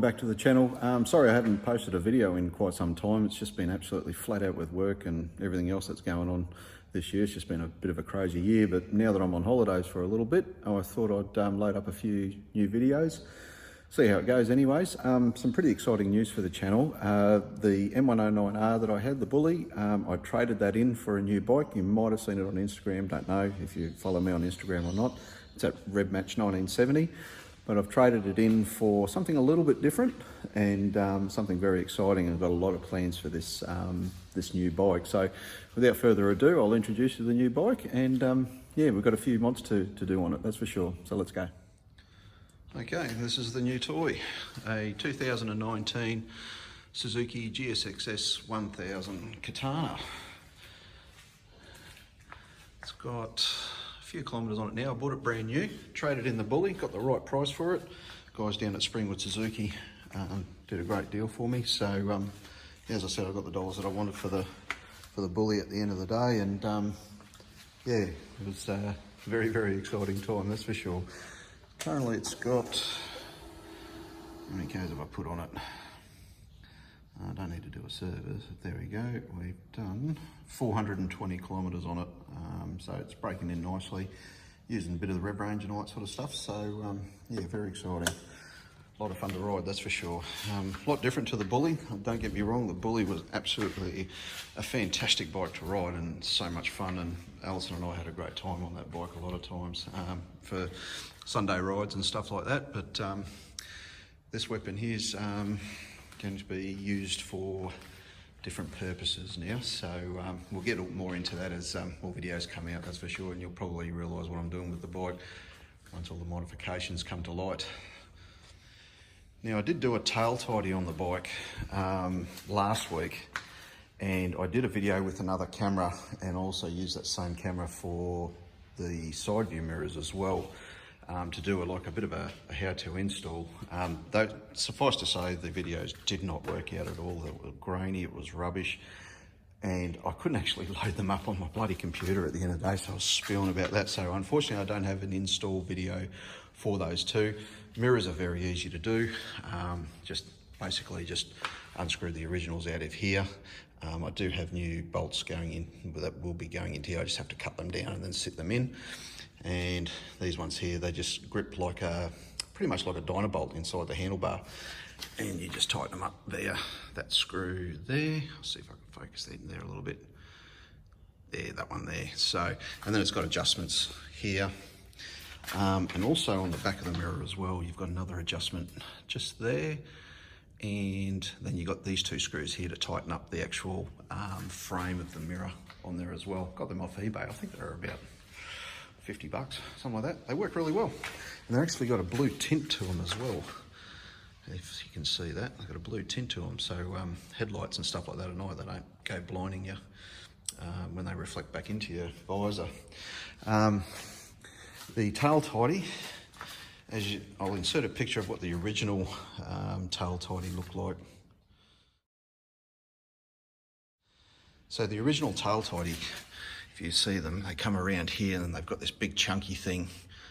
back to the channel. Sorry I haven't posted a video in quite some time. It's just been absolutely flat out with work and everything else that's going on this year. It's just been a bit of a crazy year, but now that I'm on holidays for a little bit, I thought I'd load up a few new videos, see how it goes anyways. Some pretty exciting news for the channel. The M109R that I had, the Bully, I traded that in for a new bike. You might have seen it on Instagram, don't know if you follow me on Instagram or not. It's at Redmatch 1970. But I've traded it in for something a little bit different and something very exciting. I've got a lot of plans for this this new bike. So without further ado, I'll introduce you to the new bike, and yeah, we've got a few mods to do on it, that's for sure. So let's go. Okay, this is the new toy, a 2019 Suzuki GSXS 1000 Katana. It's got a few kilometres on it now. I bought it brand new, traded in the Bully, got the right price for it. Guys down at Springwood Suzuki did a great deal for me. So as I said, I got the dollars that I wanted for the Bully at the end of the day, and yeah, it was a very, very exciting time, that's for sure. Currently it's got, how many Ks have I put on it? I don't need to do a service. There we go. We've done 420 kilometres on it, so it's breaking in nicely, using a bit of the rev range and all that sort of stuff. So yeah, very exciting. A lot of fun to ride, that's for sure. A lot different to the Bully. Don't get me wrong, the Bully was absolutely a fantastic bike to ride and so much fun. And Alison and I had a great time on that bike a lot of times for Sunday rides and stuff like that. But this weapon here is going to be used for different purposes now, so we'll get more into that as more videos come out, that's for sure, and you'll probably realise what I'm doing with the bike once all the modifications come to light. Now, I did do a tail tidy on the bike last week, and I did a video with another camera and also used that same camera for the side view mirrors as well. To do like a bit of a how-to install. Though suffice to say, the videos did not work out at all. They were grainy, it was rubbish, and I couldn't actually load them up on my bloody computer at the end of the day, so I was spewing about that. So unfortunately, I don't have an install video for those two. Mirrors are very easy to do. Just unscrew the originals out of here. I do have new bolts going in that will be going into here. I just have to cut them down and then sit them in. And these ones here, they just grip like pretty much like a Dynabolt inside the handlebar, and you just tighten them up there. That screw there, I'll see if I can focus that in there a little bit. There, that one there. So, and then it's got adjustments here, and also on the back of the mirror as well, you've got another adjustment just there. And then you've got these two screws here to tighten up the actual frame of the mirror on there as well. Got them off eBay, I think they're about 50 bucks, something like that. They work really well. And they've actually got a blue tint to them as well. If you can see that, they've got a blue tint to them. So headlights and stuff like that at night, they don't go blinding you when they reflect back into your visor. The tail tidy, I'll insert a picture of what the original tail tidy looked like. So the original tail tidy, if you see them, they come around here and they've got this big chunky thing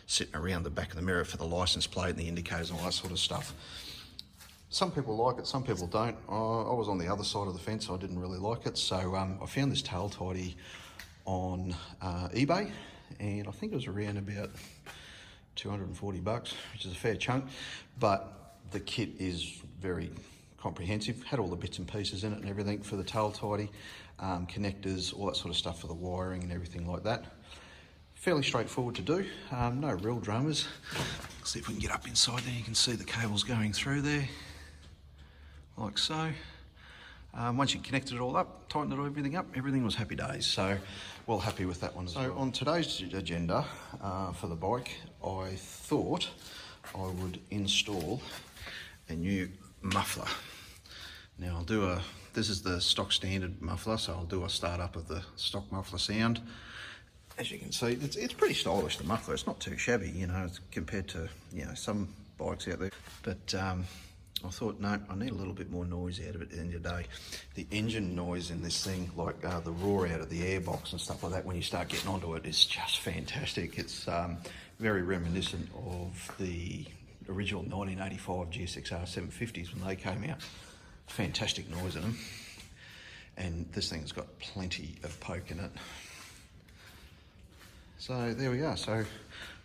sitting around the back of the mirror for the license plate and the indicators and all that sort of stuff. Some people like it, some people don't. I was on the other side of the fence, so I didn't really like it. So I found this tail tidy on eBay, and I think it was around about 240 bucks, which is a fair chunk, but the kit is very comprehensive, had all the bits and pieces in it and everything for the tail tidy, connectors, all that sort of stuff for the wiring and everything like that. Fairly straightforward to do, no real dramas. Let's see if we can get up inside there. You can see the cables going through there, like so. Once you connected it all up, tightened it everything up, everything was happy days. So, well happy with that one as well. On today's agenda for the bike, I thought I would install a new muffler. Now this is the stock standard muffler, so I'll do a start up of the stock muffler sound. As you can see, it's pretty stylish, the muffler. It's not too shabby, you know, compared to, you know, some bikes out there. But I thought, no, I need a little bit more noise out of it at the end of the day. The engine noise in this thing, like the roar out of the airbox and stuff like that, when you start getting onto it, is just fantastic. It's very reminiscent of the original 1985 GSX-R 750s when they came out. Fantastic noise in them. And this thing's got plenty of poke in it. So there we are. So I'm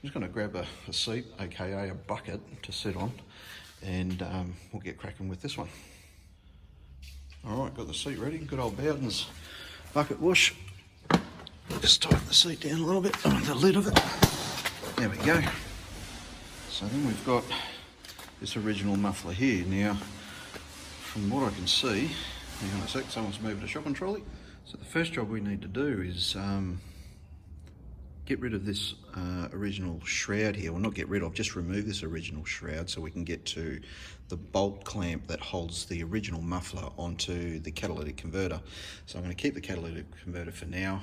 just going to grab a seat, aka a bucket, to sit on, and we'll get cracking with this one. All right, got the seat ready. Good old Bowden's bucket wash. Just tighten the seat down a little bit on the lid of it. There we go. So then we've got this original muffler here. Now, from what I can see, hang on a sec, someone's moving a shopping trolley. So the first job we need to do is get rid of this original shroud here. Well, not get rid of, just remove this original shroud so we can get to the bolt clamp that holds the original muffler onto the catalytic converter. So I'm going to keep the catalytic converter for now.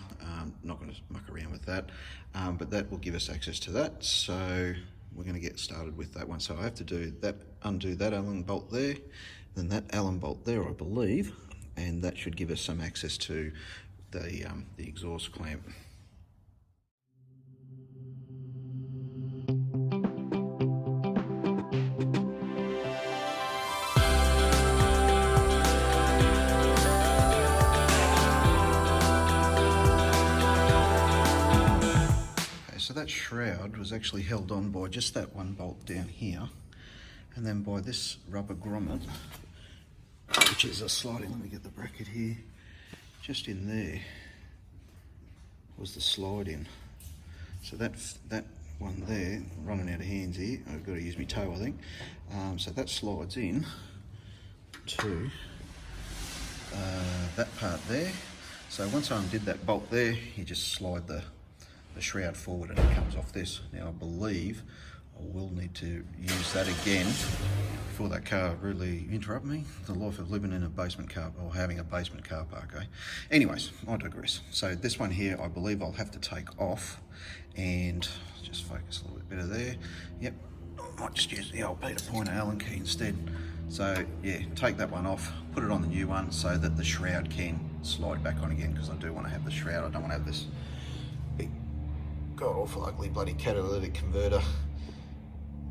Not going to muck around with that, but that will give us access to that. So we're going to get started with that one. So I have to do that, undo that Allen bolt there, then that Allen bolt there, I believe, and that should give us some access to the exhaust clamp. So that shroud was actually held on by just that one bolt down here, and then by this rubber grommet, which is a sliding, let me get the bracket here, just in there was the slide in. So that one there, running out of hands here, I've got to use my toe I think, so that slides in to that part there. So once I undid that bolt there, you just slide the shroud forward and it comes off this. Now I believe I will need to use that again before that car really interrupt me. The life of living in a basement car, or having a basement car park, eh? Anyways, I digress. So this one here, I believe I'll have to take off, and just focus a little bit better there. Yep, I might just use the old Peter Pointer Allen key instead. So yeah, take that one off, put it on the new one so that the shroud can slide back on again, because I do want to have the shroud. I don't want to have this big god awful ugly bloody catalytic converter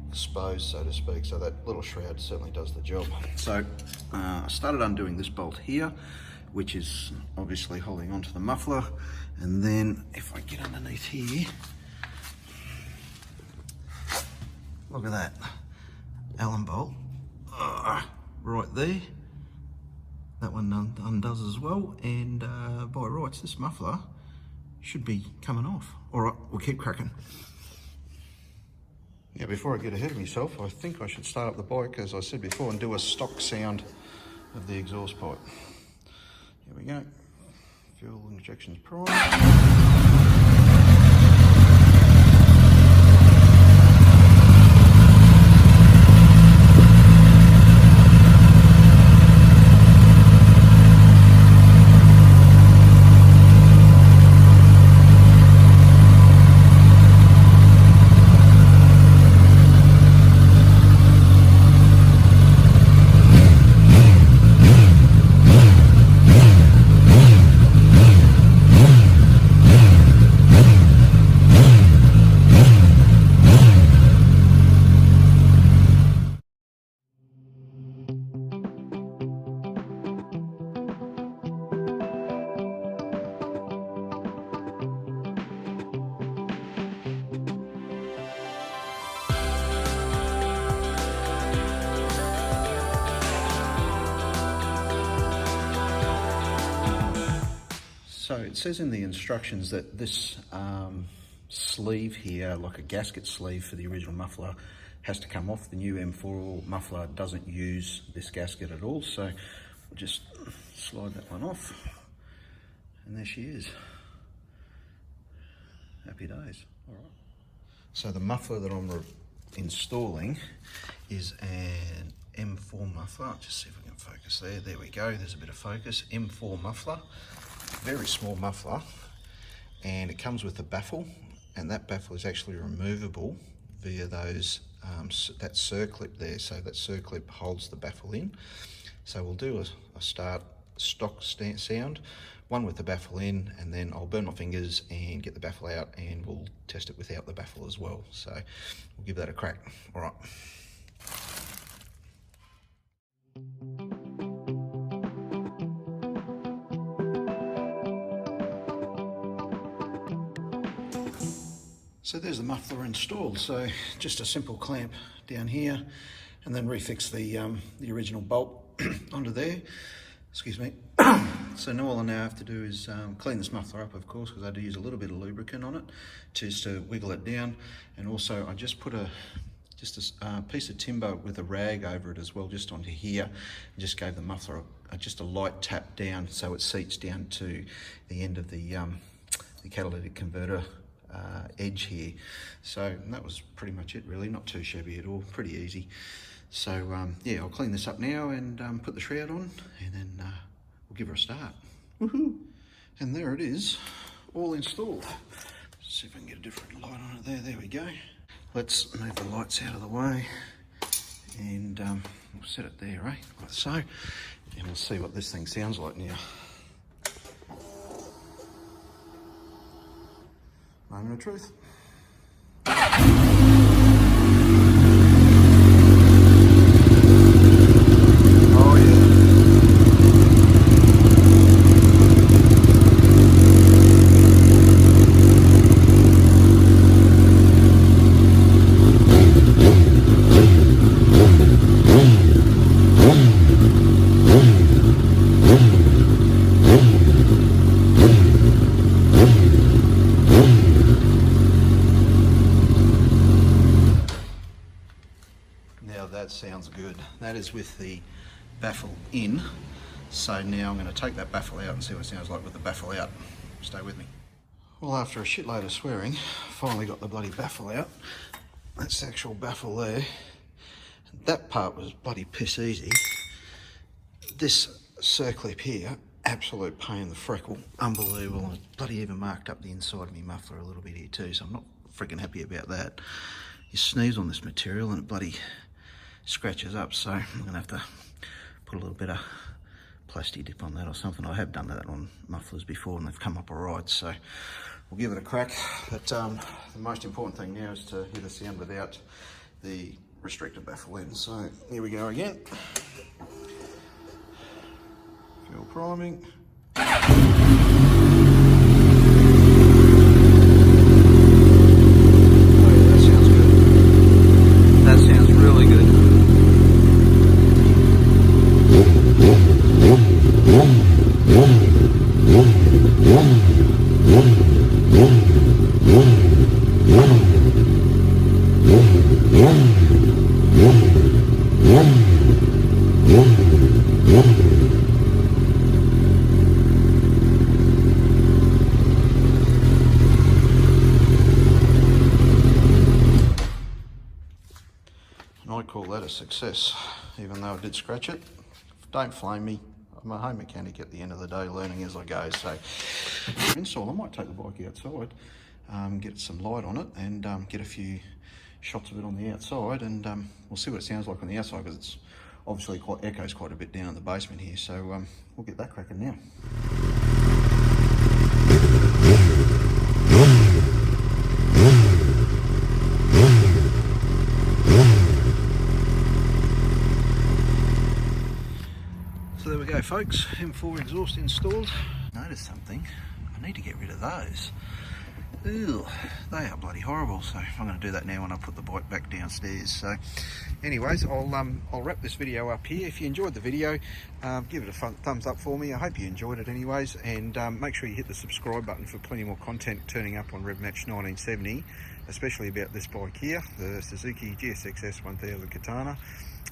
exposed, so to speak. So that little shroud certainly does the job. So I started undoing this bolt here, which is obviously holding onto the muffler, and then if I get underneath here, look at that Allen bolt right there. That one undoes as well, and by rights this muffler should be coming off. All right, we'll keep cracking. Yeah, before I get ahead of myself, I think I should start up the bike, as I said before, and do a stock sound of the exhaust pipe. Here we go. Fuel injection's primed. So it says in the instructions that this sleeve here, like a gasket sleeve for the original muffler, has to come off. The new M4 muffler doesn't use this gasket at all, so we'll just slide that one off, and there she is. Happy days. All right. So the muffler that I'm installing is an M4 muffler. I'll just see if we can focus there. There we go, there's a bit of focus. M4 muffler, very small muffler, and it comes with a baffle, and that baffle is actually removable via those that circlip there. So that circlip holds the baffle in. So we'll do a stock sound, one with the baffle in, and then I'll burn my fingers and get the baffle out, and we'll test it without the baffle as well. So we'll give that a crack. All right. So there's the muffler installed. So just a simple clamp down here and then refix the original bolt onto there. Excuse me. So now all I now have to do is clean this muffler up, of course, because I do use a little bit of lubricant on it just to wiggle it down. And also I just put a piece of timber with a rag over it as well, just onto here, and just gave the muffler just a light tap down so it seats down to the end of the catalytic converter edge here. So that was pretty much it really, not too shabby at all, pretty easy. So yeah, I'll clean this up now and put the shroud on, and then we'll give her a start. Woohoo! And there it is, all installed. Let's see if I can get a different light on it there we go. Let's move the lights out of the way and we'll set it there, right? Like so, and we'll see what this thing sounds like now. Moment of truth. Oh yeah. That sounds good. That is with the baffle in. So now I'm going to take that baffle out and see what it sounds like with the baffle out. Stay with me. Well, after a shitload of swearing, finally got the bloody baffle out. That's the actual baffle there. That part was bloody piss easy. This circlip here, absolute pain in the freckle. Unbelievable. I bloody even marked up the inside of my muffler a little bit here too, so I'm not freaking happy about that. You sneeze on this material and it bloody scratches up, so I'm gonna have to put a little bit of plastic dip on that or something. I have done that on mufflers before and they've come up alright, so we'll give it a crack. But the most important thing now is to hear the sound without the restrictor baffle in. So here we go again. Fuel priming. And I call that a success, even though I did scratch it. Don't flame me. I'm a home mechanic at the end of the day, learning as I go. So install, I might take the bike outside, get some light on it and get a few shots of it on the outside, and we'll see what it sounds like on the outside, because it's obviously echoes quite a bit down in the basement here. So we'll get that cracking now. So there we go folks, M4 exhaust installed. Notice something, I need to get rid of those. Ew, they are bloody horrible, so I'm going to do that now when I put the bike back downstairs. So anyways, I'll wrap this video up here. If you enjoyed the video, give it a thumbs up for me. I hope you enjoyed it anyways, and make sure you hit the subscribe button for plenty more content turning up on RevMatch 1970, especially about this bike here, the Suzuki GSXS 1000 Katana,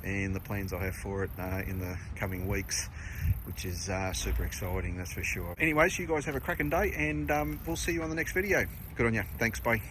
and the plans I have for it in the coming weeks, which is super exciting, that's for sure. Anyways, you guys have a cracking day, and we'll see you on the next video. Good on you. Thanks, bye.